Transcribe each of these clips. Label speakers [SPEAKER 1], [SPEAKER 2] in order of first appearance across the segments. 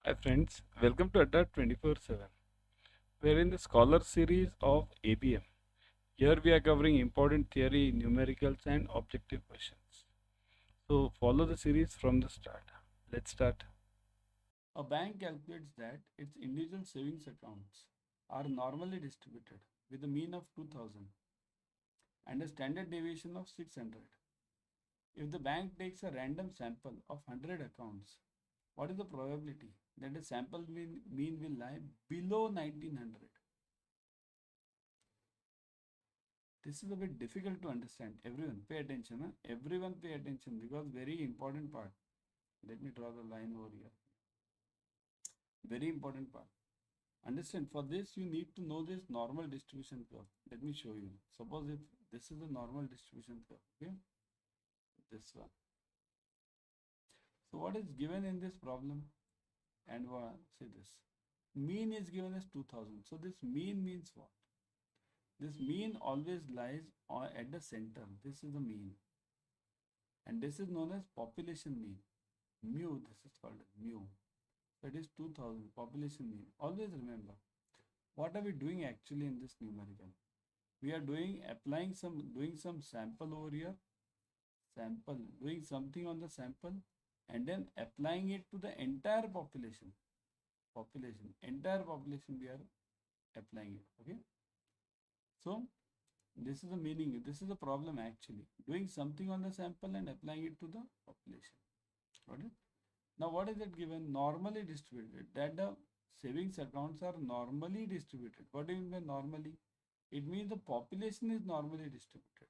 [SPEAKER 1] Hi friends, welcome to Adda 24/7. We're in the Scholar series of ABM. Here we are covering important theory, numericals and objective questions. So follow the series from the start. Let's start. A bank calculates that its individual savings accounts are normally distributed with a mean of 2000 and a standard deviation of 600. If the bank takes a random sample of 100 accounts, what is the probability that the sample mean will lie below 1900? This is a bit difficult to understand. Everyone pay attention. Huh? Everyone pay attention because very important part. Let me draw the line over here. Very important part. Understand, for this you need to know this normal distribution curve. Let me show you. Suppose if this is the normal distribution curve, okay? This one. So what is given in this problem? And say this. Mean is given as 2000. So this mean means what? This mean always lies at the center. This is the mean. And this is known as population mean. Mu, this is called mu. That is 2000 population mean. Always remember, what are we doing actually in this numerical? We are doing some sample over here, doing something on the sample and then applying it to the entire population. Entire population we are applying it, okay? So this is the meaning, this is the problem actually. Doing something on the sample and applying it to the population. Got it? Now what is it given? Normally distributed. That the savings accounts are normally distributed. What do you mean by normally? It means the population is normally distributed.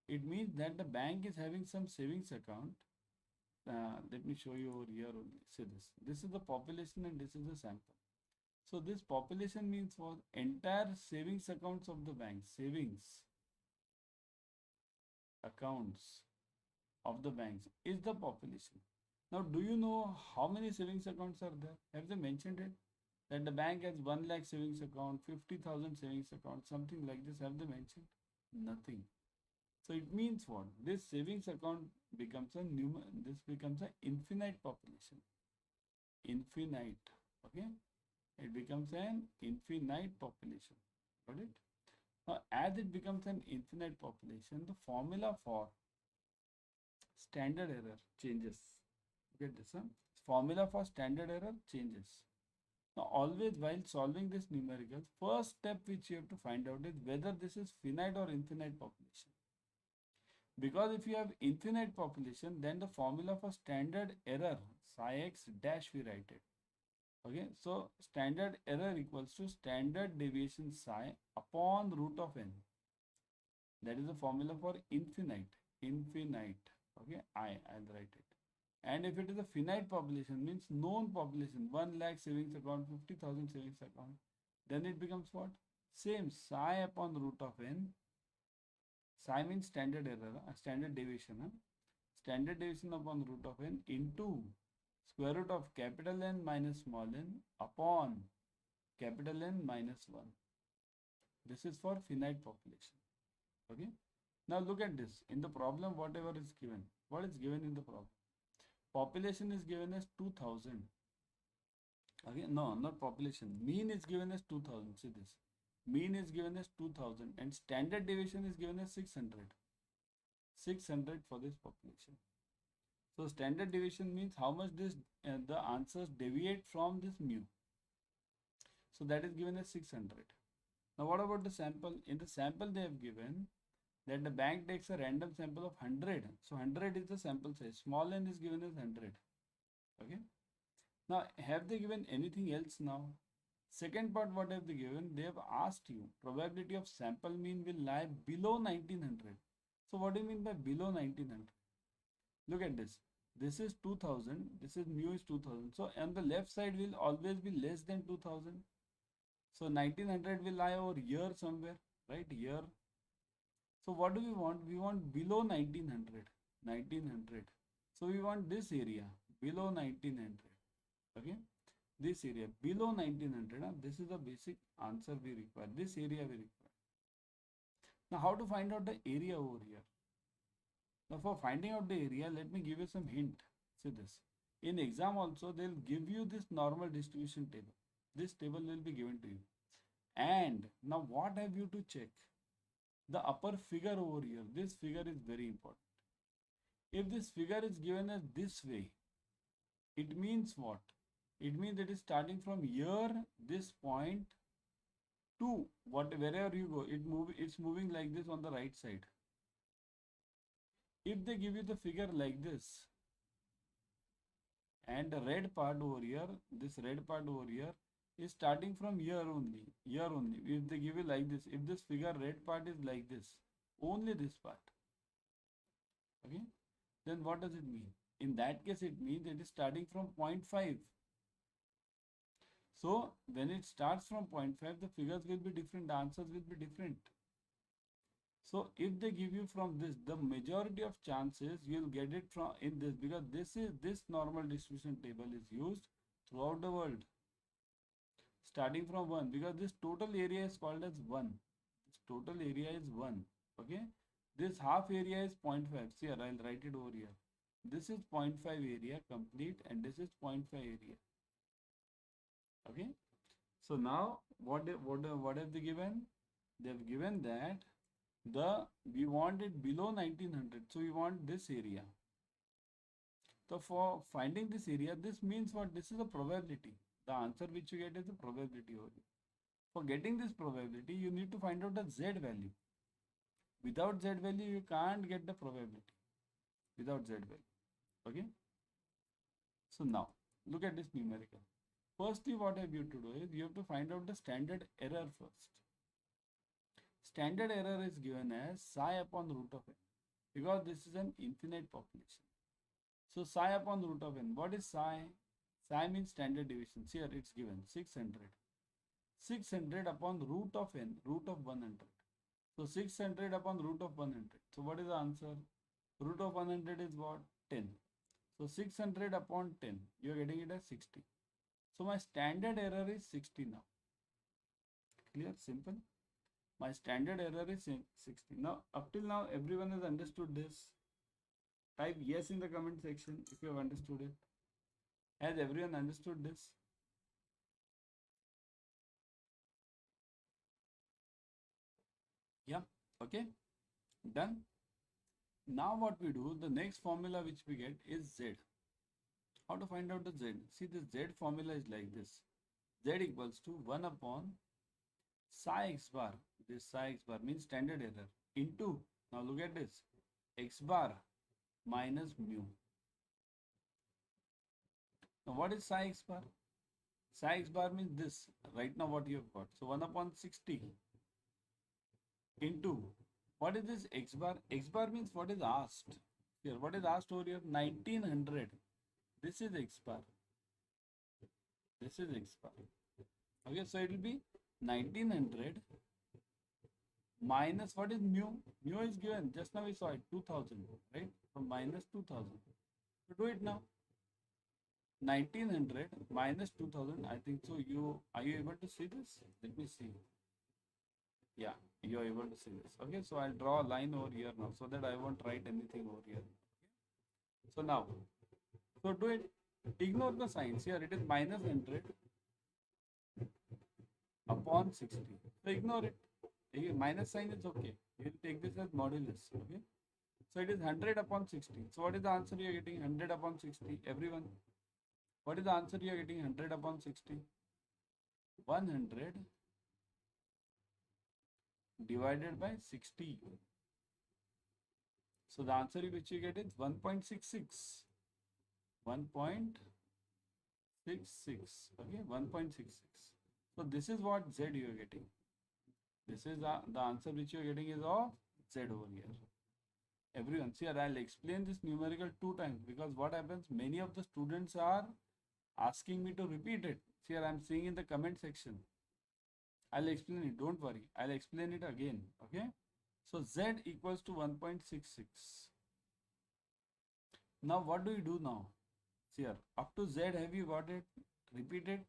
[SPEAKER 1] It means that the bank is having some savings account. Let me show you over here only. See this. This is the population and this is the sample. So this population means for entire savings accounts of the bank. Savings accounts of the banks is the population. Now, do you know how many savings accounts are there? Have they mentioned it? That the bank has 1 lakh savings account, 50,000 savings account, something like this. Have they mentioned? Nothing. So it means what? This savings account becomes this becomes an infinite population. Infinite. Okay? It becomes an infinite population. Got it? Now, as it becomes an infinite population, the formula for standard error changes. Get this, huh? Formula for standard error changes. Now, always while solving this numerical, first step which you have to find out is whether this is finite or infinite population. Because if you have infinite population, then the formula for standard error, psi x dash, we write it. Okay, so standard error equals to standard deviation psi upon root of n. That is the formula for infinite. Okay, I'll write it. And if it is a finite population, means known population, 1 lakh savings account, 50,000 savings account, then it becomes what? Same, psi upon root of n. Psi means standard error, standard deviation. Standard deviation upon root of n into square root of capital N minus small n upon capital N minus 1. This is for finite population. Okay. Now look at this. In the problem, whatever is given. What is given in the problem? Population is given as 2000. Okay, no, not population. Mean is given as 2000. See this. Mean is given as 2000 and standard deviation is given as 600. 600 for this population. So standard deviation means how much the answers deviate from this mu. So that is given as 600. Now what about the sample? In the sample they have given that the bank takes a random sample of 100. So 100 is the sample size. Small n is given as 100. Okay. Now have they given anything else now? Second part, what have they given? They have asked you probability of sample mean will lie below 1900. So what do you mean by below 1900? Look at this. This is 2000. This is mu is 2000. So on the left side will always be less than 2000. So 1900 will lie over here somewhere, right here. So what do we want? We want below 1900. 1900. So we want this area below 1900. Okay. This area below 1900. This is the basic answer we require. This area we require. Now how to find out the area over here? Now for finding out the area, let me give you some hint. See this. In exam also, they'll give you this normal distribution table. This table will be given to you. And now what have you to check? The upper figure over here. This figure is very important. If this figure is given as this way, it means what? It means it is starting from here, this point, to wherever you go, it's moving like this on the right side. If they give you the figure like this, and the red part over here, this red part over here is starting from here only, here only. If they give you like this, if this figure red part is like this, only this part, okay, then what does it mean? In that case, it means it is starting from 0.5. So when it starts from 0.5, the figures will be different, the answers will be different. So if they give you from this, the majority of chances you'll get it from in this, because this normal distribution table is used throughout the world. Starting from 1, because this total area is called as 1. This total area is 1. Okay. This half area is 0.5. See here, I'll write it over here. This is 0.5 area complete, and this is 0.5 area. Okay. So now what have they given? They've given that we want it below 1900, so we want this area. So for finding this area, this means what? This is a probability. The answer which you get is the probability only. For getting this probability, you need to find out the z value. Without z value, you can't get the probability. Without z value. Okay. So now look at this numerical. Firstly, what have you to do is you have to find out the standard error first. Standard error is given as psi upon root of n, because this is an infinite population. So psi upon root of n. What is psi? Psi means standard deviation. Here it's given 600. 600 upon root of n, root of 100. So 600 upon root of 100. So what is the answer? Root of 100 is what? 10. So 600 upon 10, you are getting it as 60. So my standard error is 60 now. Clear? Simple. My standard error is 60. Now, up till now, everyone has understood this. Type yes in the comment section if you have understood it. Has everyone understood this? Yeah. Okay. Done. Now what we do, the next formula which we get is Z. How to find out the Z? See, the Z formula is like this. Z equals to 1 upon psi x bar. This psi x bar means standard error into, now look at this, x bar minus mu. Now what is psi x bar? Psi x bar means this, right now what you have got. So 1 upon 60 into, what is this x bar? X bar means what is asked. Here, what is asked over here? 1900. This is x bar. This is x bar. Okay, so it will be 1900 minus what is mu? Mu is given. Just now we saw it, 2000, right? From minus 2000. So do it now. 1900 minus 2000. I think so. Are you able to see this? Let me see. Yeah, you are able to see this. Okay, so I'll draw a line over here now so that I won't write anything over here. Okay? So now, so do it. Ignore the signs here. It is minus 100 upon 60. So ignore it. Minus sign is okay. You will take this as modulus. Okay. So it is 100 upon 60. So what is the answer you are getting? 100 upon 60. Everyone. What is the answer you are getting? 100 upon 60. 100 divided by 60. So the answer which you get is 1.66. 1.66. Okay, 1.66. So this is what Z you are getting. This is the answer which you are getting is of Z over here. Everyone, see, I'll explain this numerical 2 times, because what happens, many of the students are asking me to repeat it. See, I'm seeing in the comment section. I'll explain it, don't worry. I'll explain it again, okay? So Z equals to 1.66. Now what do you do now? See here, up to Z, have you got it? Repeat it.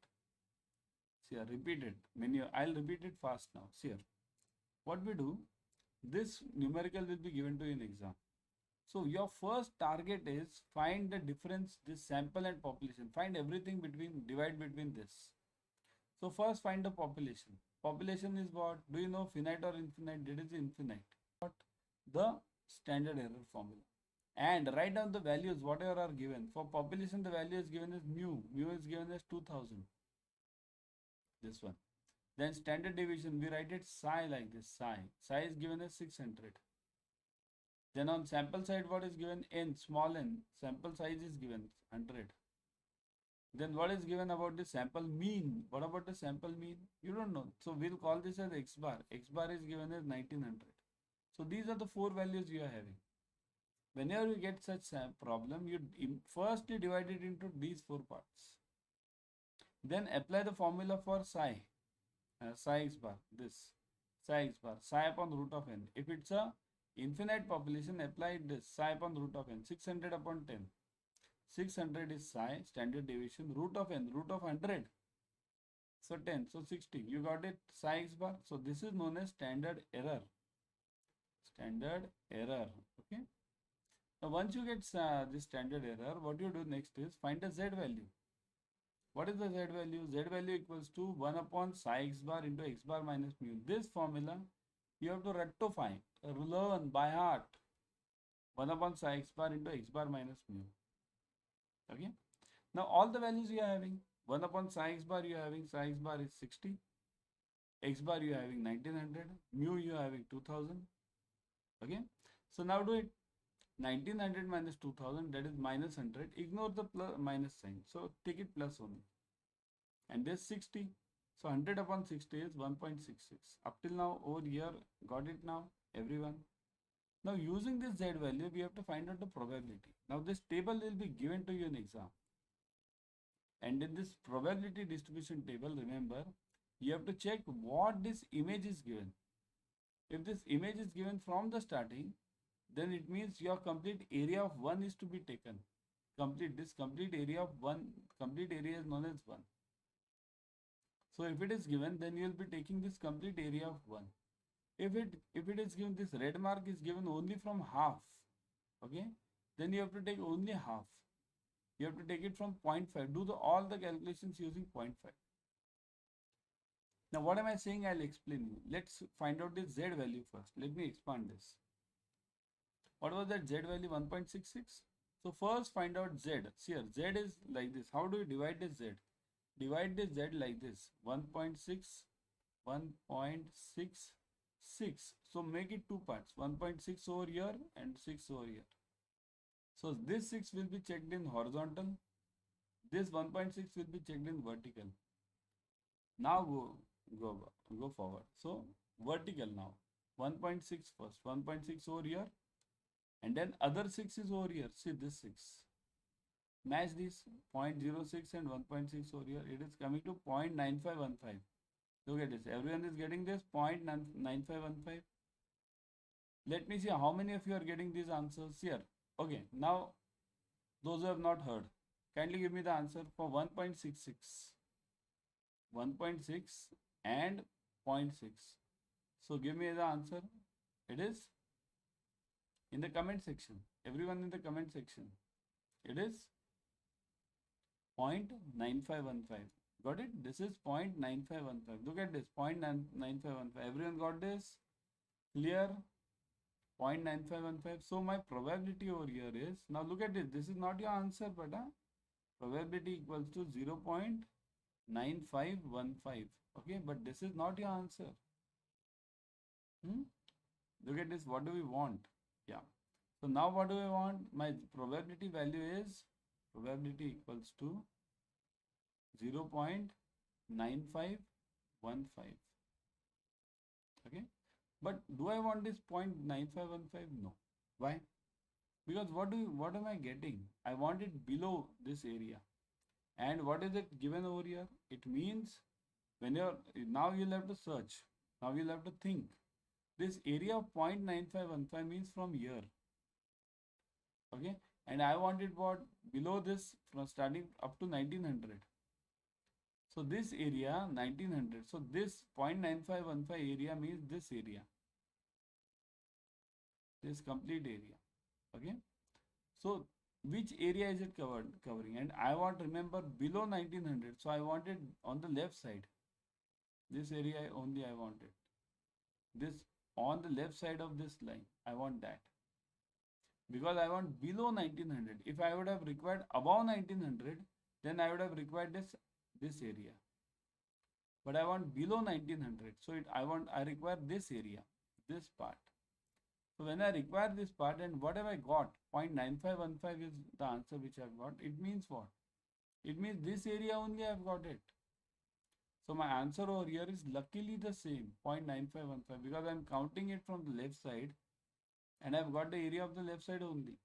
[SPEAKER 1] See here, repeat it. I'll repeat it fast now. See here, what we do, this numerical will be given to you in exam. So your first target is find the difference, this sample and population. Find everything between, divide between this. So first find the population. Population is what? Do you know finite or infinite? It is infinite. What? The standard error formula. And write down the values whatever are given. For population the value is given as mu. Mu is given as 2000. This one. Then standard deviation we write it psi like this. Psi. Psi is given as 600. Then on sample side what is given? N, small n. Sample size is given 100. Then what is given about the sample mean? What about the sample mean? You don't know. So we'll call this as x bar. X bar is given as 1900. So these are the four values you are having. Whenever you get such a problem, you firstly divide it into these four parts. Then apply the formula for psi. Psi x bar. This. Psi x bar. Psi upon root of n. If it's a infinite population, apply this. Psi upon root of n. 600 upon 10. 600 is psi, standard deviation, root of n, root of 100. So 10, so 60. You got it, psi x bar. So this is known as standard error. Standard error. Okay. Now once you get this standard error, what you do next is find the z value. What is the z value? Z value equals to 1 upon psi x bar into x bar minus mu. This formula you have to rectify, learn by heart. 1 upon psi x bar into x bar minus mu. Okay. Now all the values you are having. 1 upon psi x bar you are having. Psi x bar is 60. X bar you are having 1900. Mu you are having 2000. Okay. So now do it. 1900 minus 2000, that is minus 100. Ignore the plus minus sign. So take it plus only. And this 60. So 100 upon 60 is 1.66. Up till now over here, got it now everyone. Now using this z value, we have to find out the probability. Now this table will be given to you in exam. And in this probability distribution table, remember, you have to check what this image is given. If this image is given from the starting, then it means your complete area of 1 is to be taken. Complete area of 1, complete area is known as 1. So if it is given, then you will be taking this complete area of 1. If it is given, this red mark is given only from half, okay, then you have to take only half. You have to take it from 0.5. Do all the calculations using 0.5. Now what am I saying? I'll explain you. Let's find out this z value first. Let me expand this. What was that z value? 1.66. So first find out z. See here, z is like this. How do you divide this z? Divide this z like this. 1.6, 1.66. So make it two parts. 1.6 over here and 6 over here. So this 6 will be checked in horizontal. This 1.6 will be checked in vertical. Now go forward. So vertical now. 1.6 first. 1.6 over here. And then other 6 is over here. See this 6. Match this 0.06 and 1.6 over here. It is coming to 0.9515. Look at this. Everyone is getting this 0.9515. Let me see how many of you are getting these answers here. Okay. Now, those who have not heard, kindly give me the answer for 1.66. 1.6 and 0.6. So give me the answer. It is in the comment section. Everyone in the comment section. It is 0.9515. Got it? This is 0.9515. Look at this. 0.9515. Everyone got this? Clear? 0.9515. So my probability over here is, now look at this. This is not your answer, but probability equals to 0.9515. Okay, but this is not your answer. Look at this. What do we want? Yeah. So now what do I want? My probability value is, probability equals to 0.9515. Okay. But do I want this 0.9515? No. Why? Because what am I getting? I want it below this area. And what is it given over here? It means when now you'll have to search. Now you'll have to think. This area of 0.9515 means from here. Okay. And I wanted what? Below this, from starting up to 1900. So this area 1900. So this 0.9515 area means this area. This complete area. Okay. So which area is it covering? And I want, remember, below 1900. So I want it on the left side. This area only I wanted. This on the left side of this line. I want that. Because I want below 1900. If I would have required above 1900, then I would have required this area. But I want below 1900. So I require this area, this part. So when I require this part, and what have I got? 0.9515 is the answer which I've got. It means what? It means this area only I've got it. So my answer over here is luckily the same, 0.9515, because I'm counting it from the left side and I've got the area of the left side only.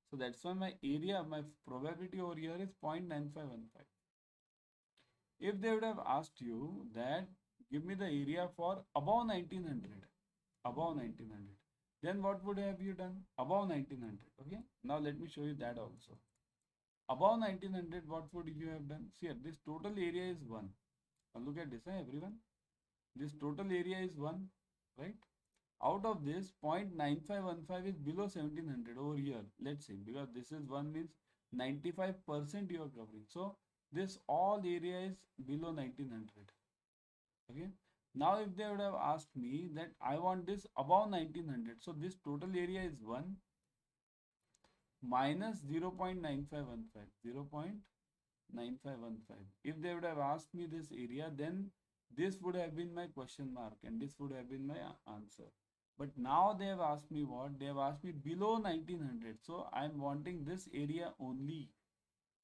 [SPEAKER 1] So that's why my area, my probability over here is 0.9515. If they would have asked you that, give me the area for above 1900, then what would have you done? Above 1900. Okay. Now let me show you that also. Above 1900, what would you have done? See here, this total area is 1. Now look at this, everyone. This total area is 1, right? Out of this, 0.9515 is below 1700 over here. Let's say, because this is 1 means 95% you are covering. So this all area is below 1900. Okay. Now if they would have asked me that I want this above 1900. So this total area is 1 minus 0.9515. 0.9515. If they would have asked me this area, then this would have been my question mark and this would have been my answer. But now they have asked me what? They have asked me below 1900. So I am wanting this area only.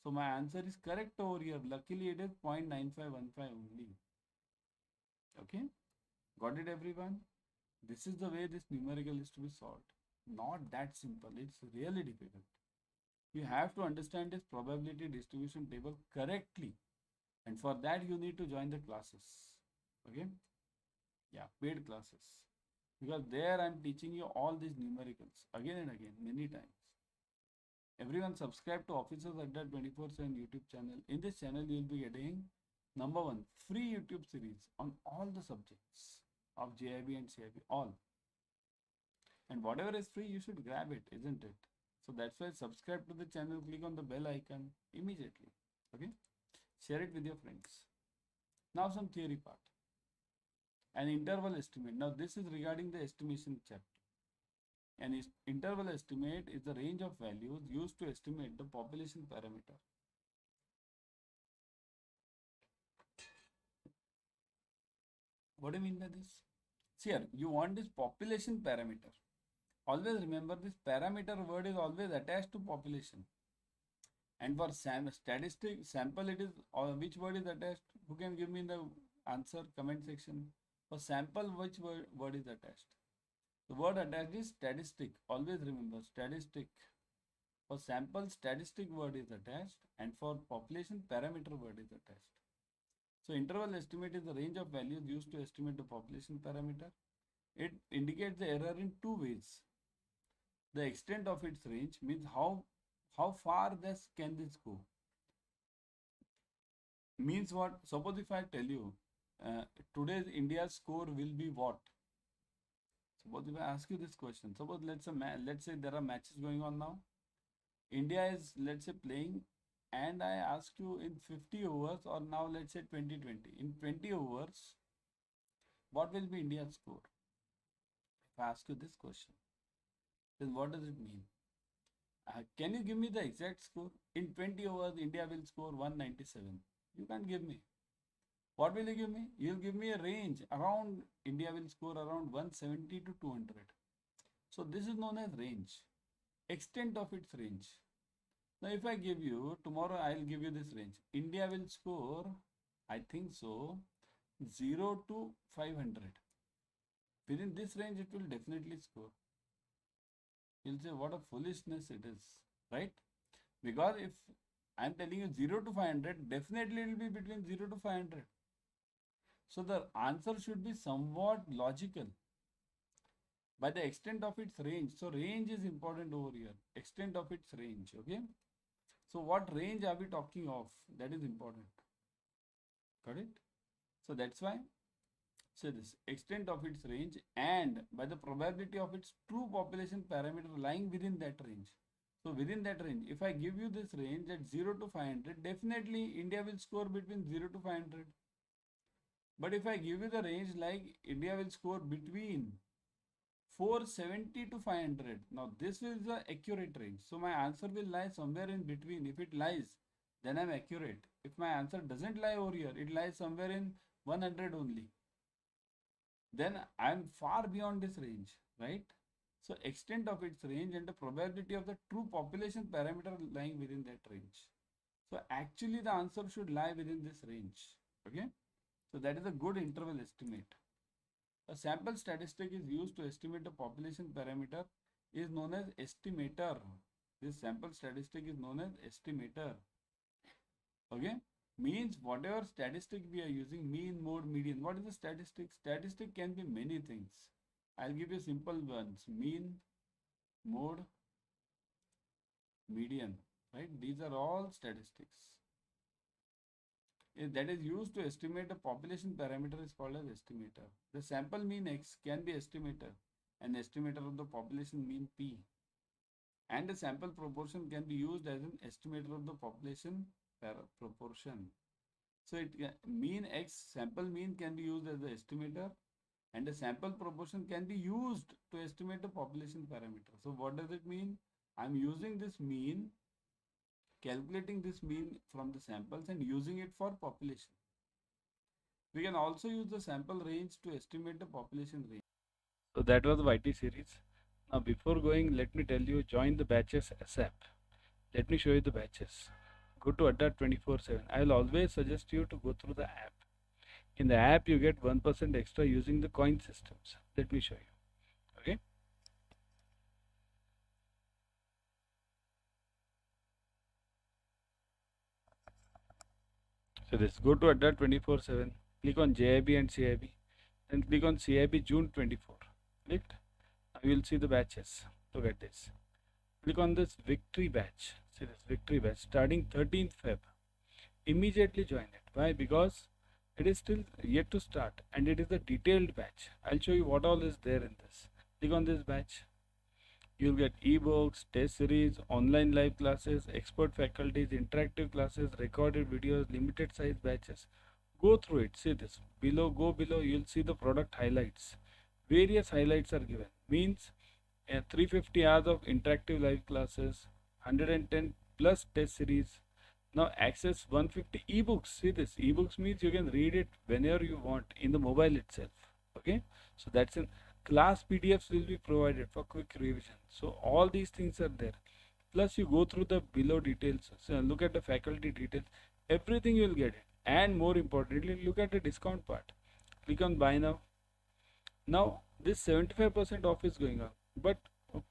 [SPEAKER 1] So my answer is correct over here. Luckily it is 0.9515 only. Okay. Got it, everyone? This is the way this numerical is to be solved. Not that simple. It's really difficult. You have to understand this probability distribution table correctly. And for that, you need to join the classes. Okay. Yeah, paid classes. Because there I'm teaching you all these numericals again and again, many times. Everyone subscribe to Officers Adda 24/7 YouTube channel. In this channel, you will be getting number 1, free YouTube series on all the subjects of JIB and CIB, all. And whatever is free, you should grab it, isn't it? So that's why subscribe to the channel, click on the bell icon immediately. Okay. Share it with your friends. Now some theory part. An interval estimate. Now this is regarding the estimation chapter. An interval estimate is the range of values used to estimate the population parameter. What do you mean by this? See here, you want this population parameter. Always remember, this parameter word is always attached to population. And for statistic sample, it is, or which word is attached? Who can give me the answer? Comment section. For sample, which word is attached? The word attached is statistic. Always remember, statistic. For sample, statistic word is attached, and for population, parameter word is attached. So interval estimate is the range of values used to estimate the population parameter. It indicates the error in 2 ways. The extent of its range means how far can this go. Means what? Suppose if I tell you today's India's score will be what? Suppose if I ask you this question. Suppose let's say there are matches going on now. India is, let's say, playing, and I ask you in 50 overs, or now let's say 2020. In 20 overs, what will be India's score? If I ask you this question, then what does it mean? Can you give me the exact score? In 20 overs, India will score 197. You can't give me. What will you give me? You will give me a range. Around, India will score around 170 to 200. So this is known as range. Extent of its range. Now if I give you, tomorrow I will give you this range. India will score, I think so, 0 to 500. Within this range, it will definitely score. You'll say, what a foolishness it is, right? Because if I'm telling you 0 to 500, definitely it will be between 0 to 500. So the answer should be somewhat logical. By the extent of its range. So range is important over here. Extent of its range, okay? So what range are we talking of? That is important. Got it? So that's why So this extent of its range and by the probability of its true population parameter lying within that range. So within that range, if I give you this range at 0 to 500, definitely India will score between 0 to 500. But if I give you the range like India will score between 470 to 500, now this is the accurate range. So my answer will lie somewhere in between. If it lies, then I'm accurate. If my answer doesn't lie over here, it lies somewhere in 100 only, then I'm far beyond this range, right? So extent of its range and the probability of the true population parameter lying within that range. So actually the answer should lie within this range. Okay. So that is a good interval estimate. A sample statistic is used to estimate the population parameter is known as estimator. This sample statistic is known as estimator. Okay. Means whatever statistic we are using, mean, mode, median. What is the statistic? Statistic can be many things. I'll give you simple ones. Mean, mode, median. Right? These are all statistics. That is used to estimate a population parameter is called as estimator. The sample mean X can be estimator, an estimator of the population mean P. And the sample proportion can be used as an estimator of the population proportion. So it mean X, sample mean can be used as the estimator, and the sample proportion can be used to estimate the population parameter. So what does it mean? I'm using this mean, calculating this mean from the samples and using it for population. We can also use the sample range to estimate the population range. So that was the YT series. Now before going, let me tell you, join the batches ASAP. Let me show you the batches. Go to Adda 24/7. I will always suggest you to go through the app. In the app, you get 1% extra using the coin systems. Let me show you. Okay. So this, go to Adda 24/7. Click on JIB and CIB. Then click on CIB June 24. Clicked. Now you will see the batches. Look at this. Click on this victory batch. See this victory batch starting 13th Feb. Immediately join it. Why? Because it is still yet to start and it is a detailed batch. I'll show you what all is there in this. Click on this batch. You'll get ebooks, test series, online live classes, expert faculties, interactive classes, recorded videos, limited size batches. Go through it. See this. Below, go below, you'll see the product highlights. Various highlights are given. Means 350 hours of interactive live classes, 110 plus test series. Now access 150 ebooks. See this, ebooks means you can read it whenever you want in the mobile itself. Okay, so that's in class PDFs will be provided for quick revision. So all these things are there. Plus you go through the below details. So look at the faculty details. Everything you will get it. And more importantly, look at the discount part. Click on buy now. Now this 75% off is going on. But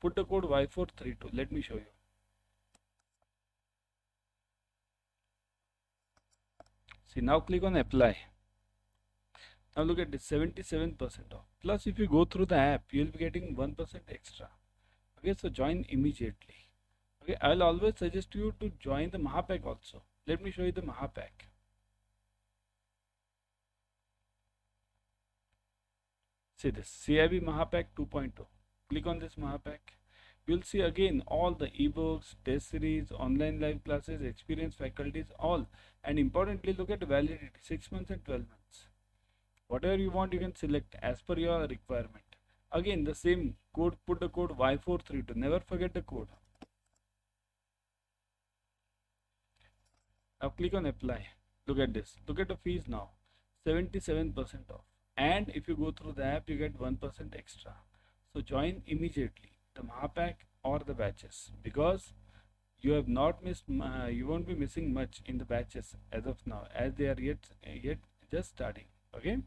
[SPEAKER 1] put the code Y432. Let me show you. See, now click on apply. Now look at this, 77% off. Plus if you go through the app, you will be getting 1% extra. Okay, so join immediately. Okay, I will always suggest you to join the Mahapack also. Let me show you the Mahapack. See this, CIB Mahapack 2.0. Click on this Mahapack. You'll see again all the ebooks, test series, online live classes, experienced faculties, all. And importantly, look at the validity, 6 months and 12 months. Whatever you want, you can select as per your requirement. Again, the same code, put the code Y432. Never forget the code. Now click on apply. Look at this. Look at the fees now. 77% off. And if you go through the app, you get 1% extra. So join immediately the Mahapack or the batches, because you have not missed, you won't be missing much in the batches as of now, as they are yet just starting. Okay.